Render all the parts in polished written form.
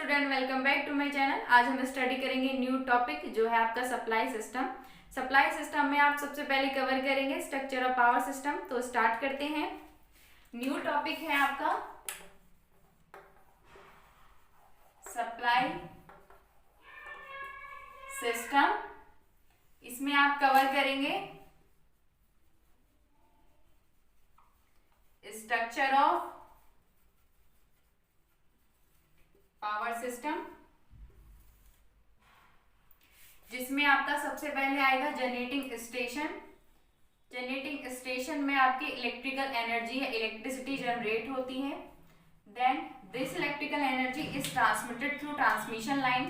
Student, welcome back to my channel. आज हम study करेंगे न्यू टॉपिक जो है आपका सप्लाई सिस्टम। सप्लाई सिस्टम में आप सबसे पहले कवर करेंगे स्ट्रक्चर ऑफ पावर सिस्टम। तो स्टार्ट करते हैं। न्यू टॉपिक है आपका सप्लाई सिस्टम। इसमें आप कवर करेंगे स्ट्रक्चर ऑफ पावर सिस्टम, जिसमें आपका सबसे पहले आएगा जनरेटिंग स्टेशन। जनरेटिंग स्टेशन में आपकी इलेक्ट्रिकल एनर्जी या इलेक्ट्रिसिटी जनरेट होती है। Then this electrical energy is transmitted through transmission line.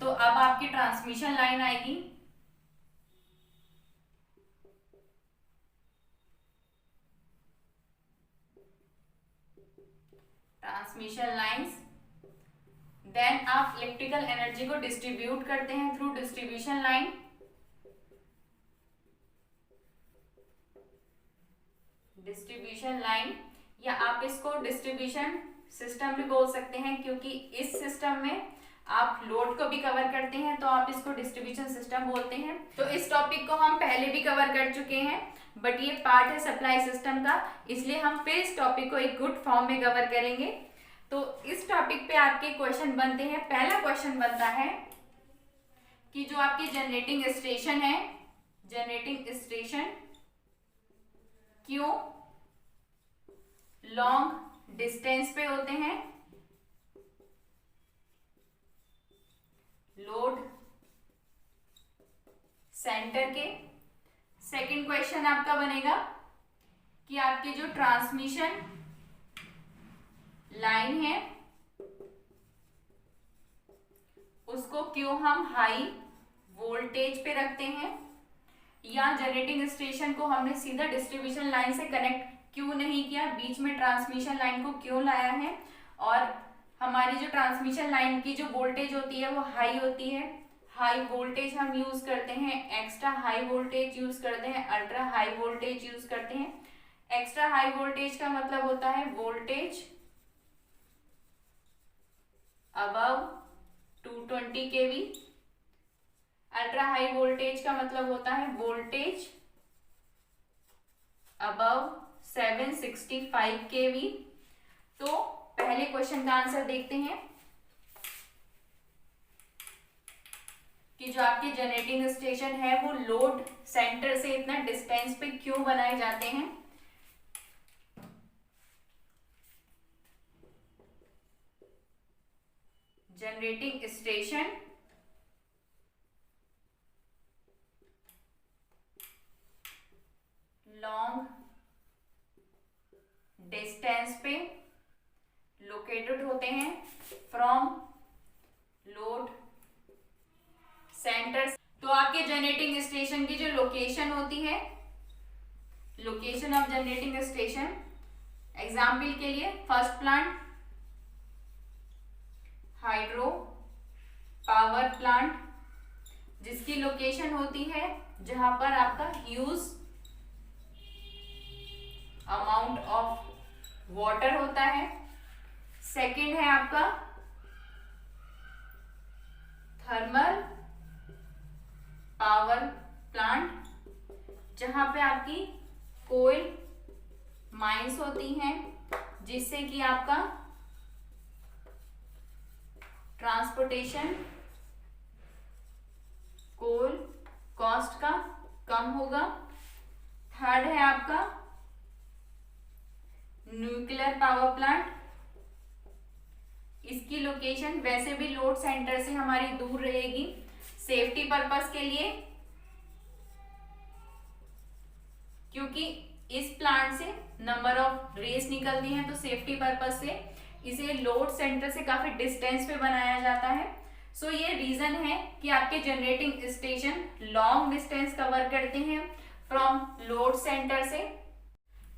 तो अब आपकी ट्रांसमिशन लाइन आएगी। Transmission lines. देन आप इलेक्ट्रिकल एनर्जी को डिस्ट्रीब्यूट करते हैं through distribution line. Distribution line, या आप इसको डिस्ट्रीब्यूशन सिस्टम भी बोल सकते हैं, क्योंकि इस सिस्टम में आप लोड को भी कवर करते हैं, तो आप इसको डिस्ट्रीब्यूशन सिस्टम बोलते हैं। तो इस टॉपिक को हम पहले भी कवर कर चुके हैं, बट ये पार्ट है सप्लाई सिस्टम का, इसलिए हम फिर इस टॉपिक को एक गुड फॉर्म में कवर करेंगे। तो इस टॉपिक पे आपके क्वेश्चन बनते हैं। पहला क्वेश्चन बनता है कि जो आपकी जनरेटिंग स्टेशन है, जनरेटिंग स्टेशन क्यों लॉन्ग डिस्टेंस पे होते हैं लोड सेंटर के। सेकंड क्वेश्चन आपका बनेगा कि आपकी जो ट्रांसमिशन लाइन है उसको क्यों हम हाई वोल्टेज पे रखते हैं, या जनरेटिंग स्टेशन को हमने सीधा डिस्ट्रीब्यूशन लाइन से कनेक्ट क्यों नहीं किया, बीच में ट्रांसमिशन लाइन को क्यों लाया है। और हमारी जो ट्रांसमिशन लाइन की जो वोल्टेज होती है वो हाई होती है। हाई वोल्टेज हम यूज करते हैं, एक्स्ट्रा हाई वोल्टेज यूज करते हैं, अल्ट्रा हाई वोल्टेज यूज करते हैं। एक्स्ट्रा हाई वोल्टेज का मतलब होता है voltage above 220 kV। Ultra high voltage का मतलब होता है वोल्टेज अबव 765 kV। तो पहले क्वेश्चन का आंसर देखते हैं कि जो आपके जनरेटिंग स्टेशन है वो लोड सेंटर से इतना डिस्टेंस पे क्यों बनाए जाते हैं। जनरेटिंग स्टेशन लॉन्ग डिस्टेंस पे लोकेटेड होते हैं फ्रॉम लोड सेंटर। तो आपके जनरेटिंग स्टेशन की जो लोकेशन होती है, location of generating station, example के लिए first plant hydro power plant, जिसकी लोकेशन होती है जहां पर आपका ह्यूज अमाउंट ऑफ वाटर होता है। सेकंड है आपका थर्मल पावर प्लांट, जहां पे आपकी कोल माइंस होती हैं, जिससे कि आपका ट्रांसपोर्टेशन कोल कॉस्ट का कम होगा। थर्ड है आपका न्यूक्लियर पावर प्लांट। इसकी लोकेशन वैसे भी लोड सेंटर से हमारी दूर रहेगी सेफ्टी पर्पस के लिए, क्योंकि इस प्लांट से नंबर ऑफ रेस निकलती हैं, तो सेफ्टी पर्पस से इसे लोड सेंटर से काफी डिस्टेंस पे बनाया जाता है। सो ये रीजन है कि आपके generating station long distance cover करते हैं फ्रॉम लोड सेंटर से।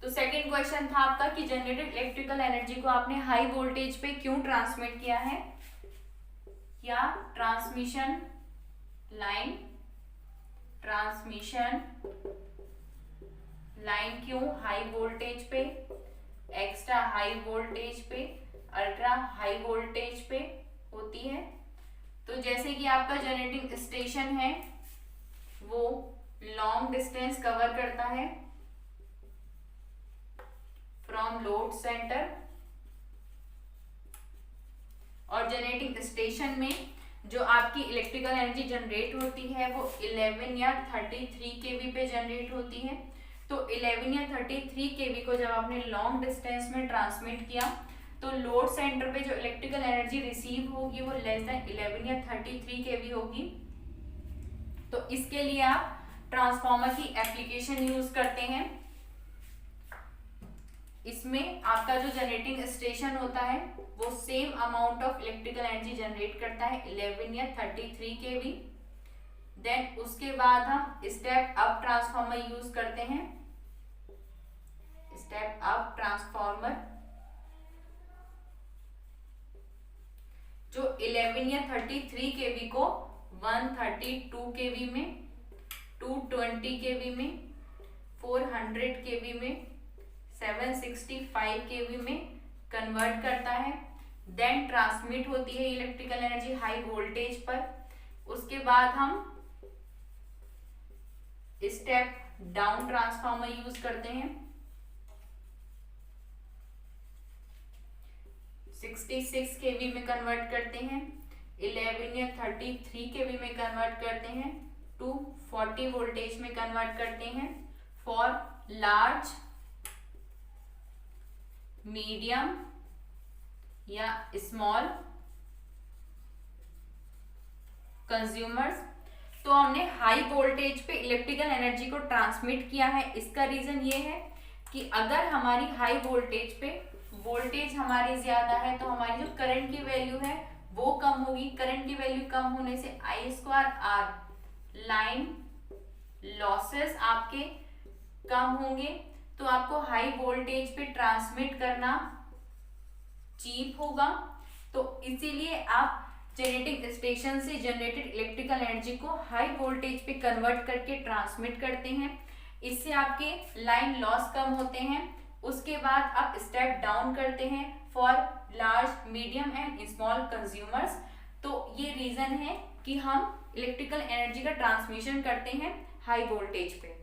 तो सेकंड क्वेश्चन था आपका कि जनरेटेड इलेक्ट्रिकल एनर्जी को आपने हाई वोल्टेज पे क्यों ट्रांसमिट किया है, या ट्रांसमिशन लाइन क्यों हाई वोल्टेज पे, एक्स्ट्रा हाई वोल्टेज पे, अल्ट्रा हाई वोल्टेज पे होती होती है। तो जैसे कि आपका जनरेटिंग स्टेशन है वो लॉन्ग डिस्टेंस कवर करता है फ्रॉम लोड सेंटर, और जनरेटिंग स्टेशन में जो आपकी इलेक्ट्रिकल एनर्जी जनरेट होती है वो 11 या 33 केवी पे जनरेट होती है। तो 11 या 33 केवी को जब आपने लॉन्ग डिस्टेंस में ट्रांसमिट किया तो लोड सेंटर पे जो इलेक्ट्रिकल एनर्जी रिसीव होगी वो लेस देन 11 या 33 केवी होगी। तो इसके लिए आप ट्रांसफार्मर की एप्लीकेशन यूज करते हैं। इसमें आपका जो जनरेटिंग स्टेशन होता है वो same amount of electrical energy generate करता है 11 या 33 केवी। देन उसके बाद हम स्टेप अप ट्रांसफार्मर यूज करते हैं। स्टेप अप ट्रांसफार्मर जो 11 या 33 केवी को 132 केवी में, 220 केवी में, 400 केवी में, 765 केवी में कन्वर्ट करता है। देन ट्रांसमिट होती है इलेक्ट्रिकल एनर्जी हाई वोल्टेज पर। उसके बाद हम स्टेप डाउन ट्रांसफार्मर यूज करते हैं। 66 केवी में कन्वर्ट करते हैं, 11 या 33 केवी में कन्वर्ट करते हैं, 240 वोल्टेज में कन्वर्ट करते हैं फॉर लार्ज, मीडियम या स्मॉल कंज्यूमर्स। तो हमने हाई वोल्टेज पे इलेक्ट्रिकल एनर्जी को ट्रांसमिट किया है। इसका रीजन ये है कि अगर हमारी हाई वोल्टेज पे वोल्टेज हमारी ज्यादा है तो हमारी जो करंट की वैल्यू है वो कम होगी। करंट की वैल्यू कम होने से I²R लाइन लॉसेस आपके कम होंगे। तो आपको हाई वोल्टेज पे ट्रांसमिट करना चीप होगा। तो इसीलिए आप जनरेटिंग स्टेशन से जनरेटेड इलेक्ट्रिकल एनर्जी को हाई वोल्टेज पे कन्वर्ट करके ट्रांसमिट करते हैं। इससे आपके लाइन लॉस कम होते हैं। उसके बाद आप स्टेप डाउन करते हैं for large, medium and small consumers. तो ये रीजन है कि हम इलेक्ट्रिकल एनर्जी का ट्रांसमिशन करते हैं हाई वोल्टेज पे।